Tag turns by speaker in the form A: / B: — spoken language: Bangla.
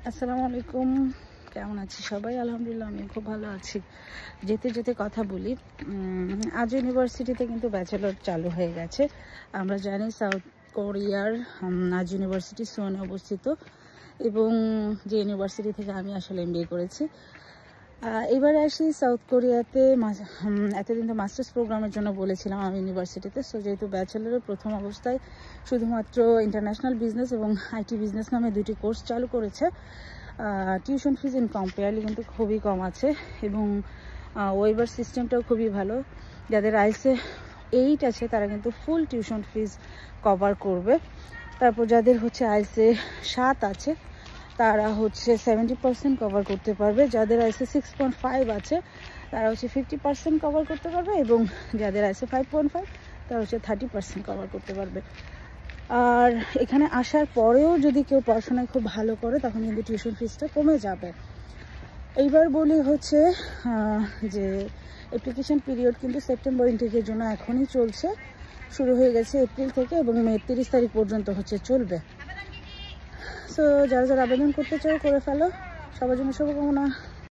A: আসসালামু আলাইকুম, কেমন আছি সবাই? আলহামদুলিল্লাহ আমি খুব ভালো আছি। যেতে যেতে কথা বলি, আজ ইউনিভার্সিটিতে কিন্তু ব্যাচেলর চালু হয়ে গেছে। আমরা জানি সাউথ কোরিয়ার আজ ইউনিভার্সিটি সোনে অবস্থিত, এবং যে ইউনিভার্সিটি থেকে আমি আসলে MBA করেছি। এবারে আসি সাউথ কোরিয়াতে। এতদিন তো মাস্টার্স প্রোগ্রামের জন্য বলেছিলাম আমি ইউনিভার্সিটিতে। সো যেহেতু ব্যাচেলরের প্রথম অবস্থায় শুধুমাত্র ইন্টারন্যাশনাল বিজনেস এবং আইটি বিজনেস নামে দুটি কোর্স চালু করেছে। টিউশন ফিজ ইন কম্পেয়ারলি কিন্তু খুবই কম আছে, এবং ওয়েবার সিস্টেমটাও খুবই ভালো। যাদের আইসে 8 আছে তারা কিন্তু ফুল টিউশন ফিজ কভার করবে। তারপর যাদের হচ্ছে আইসে 7 আছে তারা হচ্ছে 70% কভার করতে পারবে। যাদের আইসে 6.5 আছে তারা হচ্ছে 50% কভার করতে পারবে, এবং যাদের আইসে 5.5 তারা হচ্ছে 30% কভার করতে পারবে। আর এখানে আসার পরেও যদি কেউ পড়াশোনায় খুব ভালো করে তখন কিন্তু টিউশন ফিসটা কমে যাবে। এইবার বলি হচ্ছে যে অ্যাপ্লিকেশন পিরিয়ড কিন্তু সেপ্টেম্বর ইনটেকের জন্য এখনই চলছে, শুরু হয়ে গেছে এপ্রিল থেকে, এবং মে 30 তারিখ পর্যন্ত হচ্ছে চলবে। সো যারা যারা আবেদন করতে চাও করে ফেলো। সবার জন্য শুভকামনা।